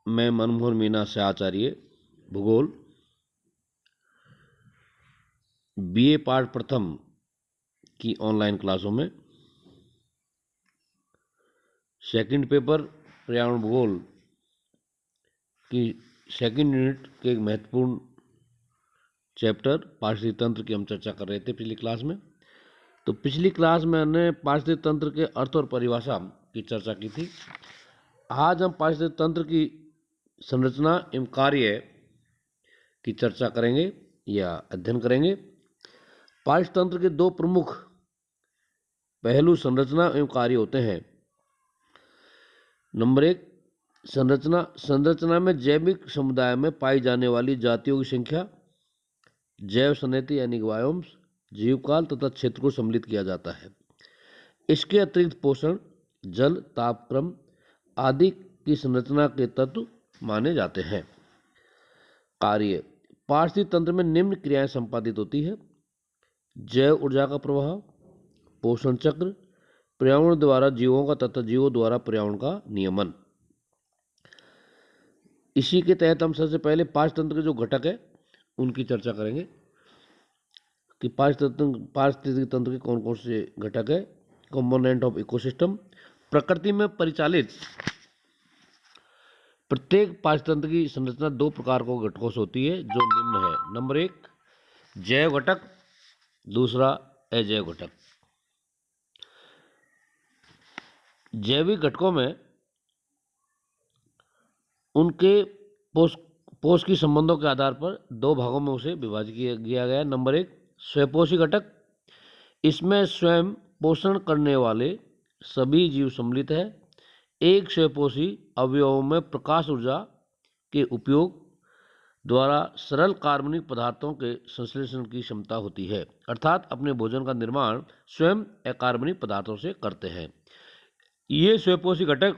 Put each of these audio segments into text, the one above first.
मैं मनमोहन मीना से आचार्य भूगोल बीए पाठ प्रथम की ऑनलाइन क्लासों में सेकंड पेपर पर्यावरण भूगोल की सेकंड यूनिट के एक महत्वपूर्ण चैप्टर पारिस्थितिक तंत्र की हम चर्चा कर रहे थे पिछली क्लास में। तो पिछली क्लास में हमने पारिस्थितिक तंत्र के अर्थ और परिभाषा की चर्चा की थी। आज हम पारिस्थितिक तंत्र की संरचना एवं कार्य की चर्चा करेंगे या अध्ययन करेंगे। पारिस्थितिक तंत्र के दो प्रमुख पहलू संरचना एवं कार्य होते हैं। नंबर एक, संरचना में जैविक समुदाय में पाई जाने वाली जातियों की संख्या, जैव संहति यानी बायोम्स, जीवकाल तथा क्षेत्र को सम्मिलित किया जाता है। इसके अतिरिक्त पोषण, जल, तापक्रम आदि की संरचना के तत्व माने जाते हैं। कार्य, पारिस्थितिक तंत्र में निम्न क्रियाएं संपादित होती है: जैव ऊर्जा का प्रवाह, पोषण चक्र, पर्यावरण द्वारा जीवों का तथा जीवों द्वारा पर्यावरण का नियमन। इसी के तहत हम सबसे पहले पारिस्थितिक तंत्र के जो घटक है उनकी चर्चा करेंगे कि पारिस्थितिक तंत्र के कौन कौन से घटक है। कंपोनेंट ऑफ इकोसिस्टम, प्रकृति में परिचालित प्रत्येक पारिस्थितिक तंत्र की संरचना दो प्रकार के घटकों से होती है जो निम्न है। नंबर एक, जैव घटक, दूसरा अजैव घटक। जैविक घटकों में उनके पोष की संबंधों के आधार पर दो भागों में उसे विभाजित किया गया है। नंबर एक, स्वपोषी घटक। इसमें स्वयं पोषण करने वाले सभी जीव सम्मिलित है। एक स्वपोषी अवयवों में प्रकाश ऊर्जा के उपयोग द्वारा सरल कार्बनिक पदार्थों के संश्लेषण की क्षमता होती है, अर्थात अपने भोजन का निर्माण स्वयं अकार्बनिक पदार्थों से करते हैं। ये स्वपोषी घटक,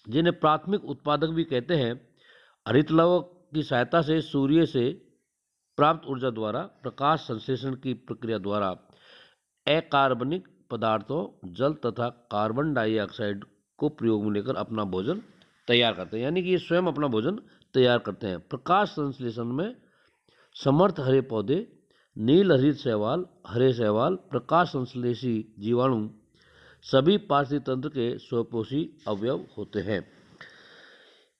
जिन्हें प्राथमिक उत्पादक भी कहते हैं, हरित लवण की सहायता से सूर्य से प्राप्त ऊर्जा द्वारा प्रकाश संश्लेषण की प्रक्रिया द्वारा अकार्बनिक पदार्थों, जल तथा कार्बन डाइऑक्साइड को प्रयोग में लेकर अपना भोजन तैयार करते हैं। यानी कि ये स्वयं अपना भोजन तैयार करते हैं। प्रकाश संश्लेषण में समर्थ हरे पौधे, नील हरित शैवाल, हरे शैवाल, प्रकाश संश्लेषी जीवाणु सभी पारिस्थितिक तंत्र के स्वपोषी अवयव होते हैं।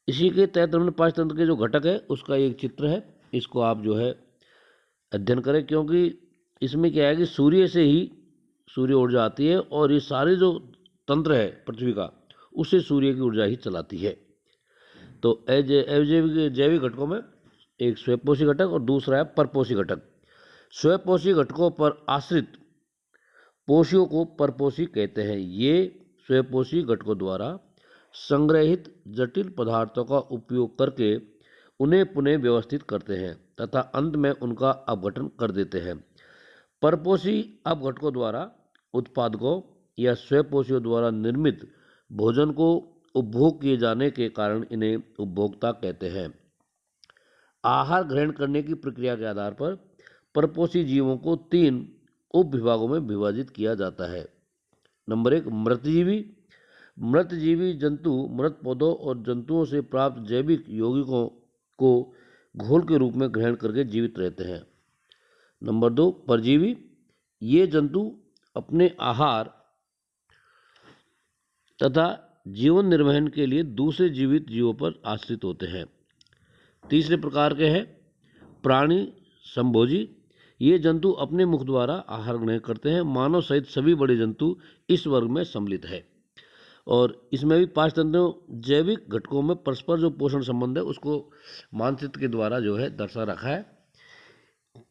इसी के तहत हमने पारिस्थितिक तंत्र के जो घटक है उसका एक चित्र है, इसको आप जो है अध्ययन करें, क्योंकि इसमें क्या है कि सूर्य से ही सूर्य ऊर्जा आती है और ये सारे जो तंत्र है पृथ्वी का उसे सूर्य की ऊर्जा ही चलाती है। तो जैविक घटकों में एक स्वपोषी घटक और दूसरा है परपोषी घटक। स्वपोषी घटकों पर आश्रित पोषियों को परपोषी कहते हैं। ये स्वपोषी घटकों द्वारा संग्रहित जटिल पदार्थों का उपयोग करके उन्हें पुनः व्यवस्थित करते हैं तथा अंत में उनका अपघटन कर देते हैं। परपोषी अपघटकों द्वारा उत्पादकों या स्वपोषियों द्वारा निर्मित भोजन को उपभोग किए जाने के कारण इन्हें उपभोक्ता कहते हैं। आहार ग्रहण करने की प्रक्रिया के आधार पर परपोषी जीवों को तीन उप विभागों में विभाजित किया जाता है। नंबर एक, मृतजीवी। मृतजीवी जंतु मृत पौधों और जंतुओं से प्राप्त जैविक यौगिकों को घोल के रूप में ग्रहण करके जीवित रहते हैं। नंबर दो, परजीवी। ये जंतु अपने आहार तथा जीवन निर्वहन के लिए दूसरे जीवित जीवों पर आश्रित होते हैं। तीसरे प्रकार के हैं प्राणी संभोजी। ये जंतु अपने मुख द्वारा आहार ग्रहण करते हैं। मानव सहित सभी बड़े जंतु इस वर्ग में सम्मिलित है। और इसमें भी पारिस्थितिक जैविक घटकों में परस्पर जो पोषण संबंध है उसको मानचित्र के द्वारा जो है दर्शा रखा है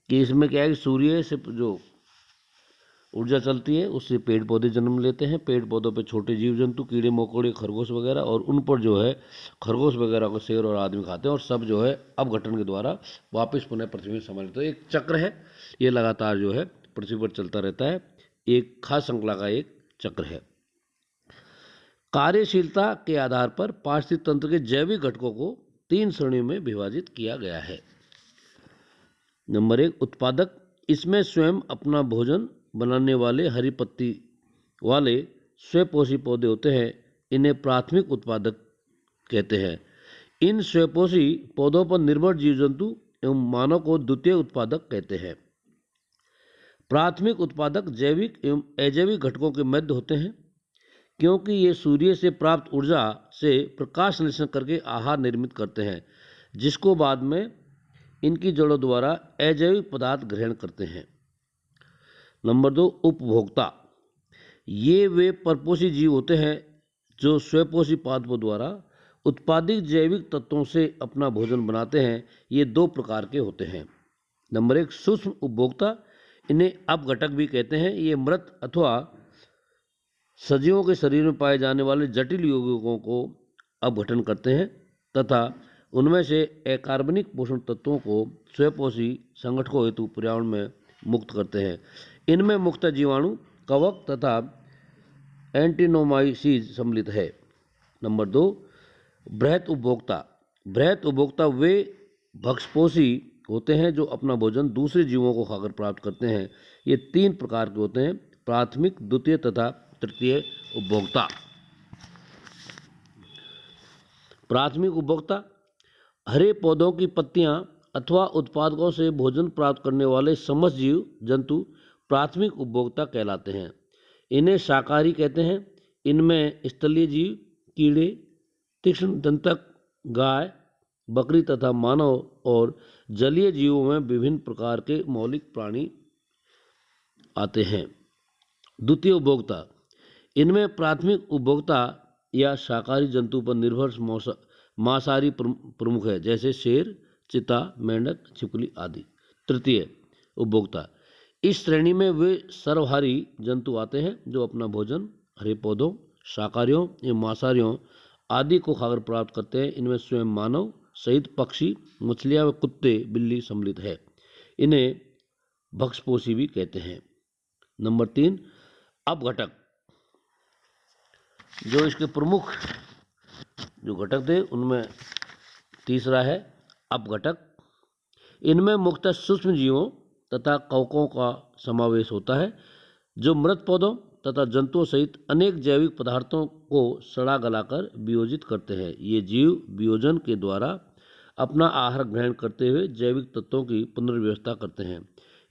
कि इसमें क्या है कि सूर्य से जो ऊर्जा चलती है उससे पेड़ पौधे जन्म लेते हैं। पेड़ पौधों पे छोटे जीव जंतु, कीड़े मकोड़े, खरगोश वगैरह, और उन पर जो है खरगोश वगैरह को शेर और आदमी खाते हैं और सब जो है अपघटन के द्वारा वापस पुनः पृथ्वी में सम्मिलित। तो एक चक्र है, ये लगातार जो है पृथ्वी पर चलता रहता है। एक खास श्रृंखला का एक चक्र है। कार्यशीलता के आधार पर पारिस्थितिक तंत्र के जैविक घटकों को तीन श्रेणियों में विभाजित किया गया है। नंबर एक, उत्पादक। इसमें स्वयं अपना भोजन बनाने वाले हरी पत्ती वाले स्वपोषी पौधे होते हैं इन्हें प्राथमिक उत्पादक कहते हैं। इन स्वयंपोषी पौधों पर निर्भर जीव जंतु एवं मानव को द्वितीय उत्पादक कहते हैं। प्राथमिक उत्पादक जैविक एवं अजैविक घटकों के मध्य होते हैं, क्योंकि ये सूर्य से प्राप्त ऊर्जा से प्रकाश संश्लेषण करके आहार निर्मित करते हैं, जिसको बाद में इनकी जड़ों द्वारा अजैविक पदार्थ ग्रहण करते हैं। नंबर 2, उपभोक्ता। ये वे परपोषी जीव होते हैं जो स्वयंपोषी पादपों द्वारा उत्पादित जैविक तत्वों से अपना भोजन बनाते हैं। ये 2 प्रकार के होते हैं। नंबर 1, सूक्ष्म उपभोक्ता। इन्हें अपघटक भी कहते हैं। ये मृत अथवा सजीवों के शरीर में पाए जाने वाले जटिल यौगिकों को अपघटन करते हैं तथा उनमें से अकार्बनिक पोषण तत्वों को स्वयंपोषी संगठकों हेतु पर्यावरण में मुक्त करते हैं। इनमें मुख्यतः जीवाणु, कवक तथा एंटिनोमाइसीज सम्मिलित है। नंबर 2, बृहत उपभोक्ता। बृहत उपभोक्ता वे भक्षपोषी होते हैं जो अपना भोजन दूसरे जीवों को खाकर प्राप्त करते हैं। ये 3 प्रकार के होते हैं: प्राथमिक, द्वितीय तथा तृतीय उपभोक्ता। प्राथमिक उपभोक्ता हरे पौधों की पत्तियां अथवा उत्पादकों से भोजन प्राप्त करने वाले समस्त जीव जंतु प्राथमिक उपभोक्ता कहलाते हैं। इन्हें शाकाहारी कहते हैं। इनमें स्थलीय जीव, कीड़े, तीक्ष्ण दंतक, गाय, बकरी तथा मानव और जलीय जीवों में विभिन्न प्रकार के मौलिक प्राणी आते हैं। द्वितीय उपभोक्ता इनमें प्राथमिक उपभोक्ता या शाकाहारी जंतु पर निर्भर मांसाहारी प्रमुख है, जैसे शेर, चीता, मेंढक, छिपकली आदि। तृतीय उपभोक्ता इस श्रेणी में वे सर्वहारी जंतु आते हैं जो अपना भोजन हरे पौधों, शाकाहारियों एवं मांसाहारियों आदि को खाकर प्राप्त करते हैं। इनमें स्वयं मानव सहित पक्षी, मछलियां व कुत्ते, बिल्ली सम्मिलित है। इन्हें भक्षपोषी भी कहते हैं। नंबर 3, अपघटक। जो इसके प्रमुख जो घटक थे उनमें तीसरा है अपघटक। इनमें मुख्यतः सूक्ष्म जीवों तथा कवकों का समावेश होता है जो मृत पौधों तथा जंतुओं सहित अनेक जैविक पदार्थों को सड़ा गलाकर वियोजित करते हैं। ये जीव वियोजन के द्वारा अपना आहार ग्रहण करते हुए जैविक तत्वों की पुनर्व्यवस्था करते हैं।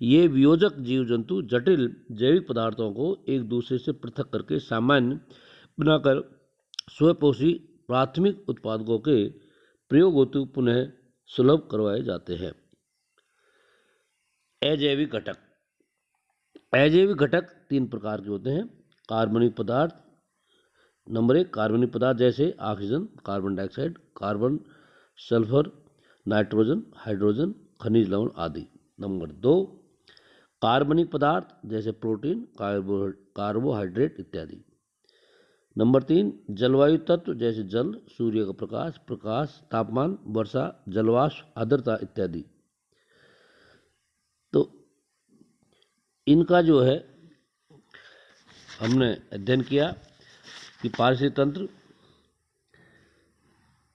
ये वियोजक जीव जंतु जटिल जैविक पदार्थों को एक दूसरे से पृथक करके सामान्य बनाकर स्वयंपोषी प्राथमिक उत्पादकों के प्रयोग हेतु पुनः सुलभ करवाए जाते हैं। अजैविक घटक। अजैविक घटक 3 प्रकार के होते हैं। कार्बनिक पदार्थ। नंबर 1, कार्बनिक पदार्थ जैसे oxygen, carbon dioxide, carbon, sulphur, nitrogen, hydrogen, खनिज लवण आदि। नंबर 2, कार्बनिक पदार्थ जैसे प्रोटीन, कार्बोहाइड्रेट इत्यादि। नंबर 3, जलवायु तत्व जैसे जल, सूर्य का प्रकाश, तापमान, वर्षा, जलवाष्प, आर्द्रता इत्यादि। तो इनका जो है हमने अध्ययन किया कि पारिस्थितिक तंत्र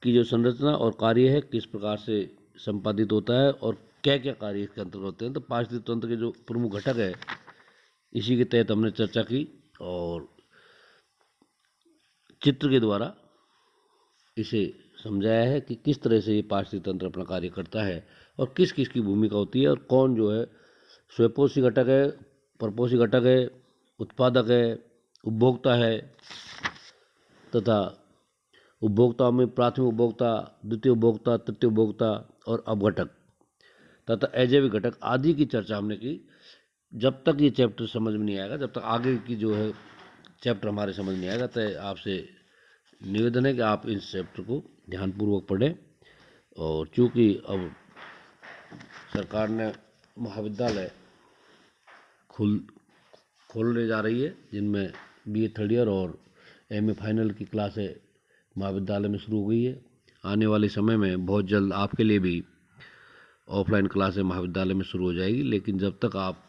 की जो संरचना और कार्य है किस प्रकार से संपादित होता है और क्या क्या कार्य इसके अंतर्गत होते हैं। तो पारिस्थितिक तंत्र के जो प्रमुख घटक है इसी के तहत हमने चर्चा की और चित्र के द्वारा इसे समझाया है कि किस तरह से ये पारिस्थितिक तंत्र अपना कार्य करता है और किस किस की भूमिका होती है और कौन जो है स्वयंपोषी घटक है, परपोषी घटक है, उत्पादक है, उपभोक्ता है तथा उपभोक्ताओं में प्राथमिक उपभोक्ता, द्वितीय उपभोक्ता, तृतीय उपभोक्ता और अपघटक तथा अजैविक घटक आदि की चर्चा हमने की। जब तक ये चैप्टर समझ में नहीं आएगा, जब तक आगे की जो है चैप्टर हमारे समझ में आएगा, तो आपसे निवेदन है कि आप इस चैप्टर को ध्यानपूर्वक पढ़ें। और चूँकि अब सरकार ने महाविद्यालय खोलने जा रही है जिनमें BA थर्ड ईयर और MA फाइनल की क्लासें महाविद्यालय में शुरू हो गई है। आने वाले समय में बहुत जल्द आपके लिए भी ऑफलाइन क्लासें महाविद्यालय में शुरू हो जाएगी, लेकिन जब तक आप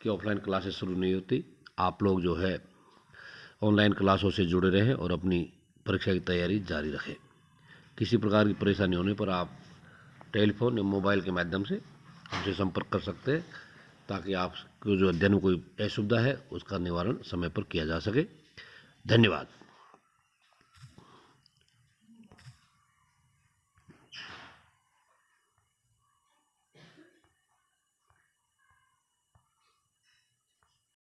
की ऑफलाइन क्लासें शुरू नहीं होती आप लोग जो है ऑनलाइन क्लासों से जुड़े रहें और अपनी परीक्षा की तैयारी जारी रखें। किसी प्रकार की परेशानी होने पर आप टेलीफोन या मोबाइल के माध्यम से हमसे संपर्क कर सकते हैं ताकि आपको जो अध्ययन में कोई असुविधा है उसका निवारण समय पर किया जा सके। धन्यवाद।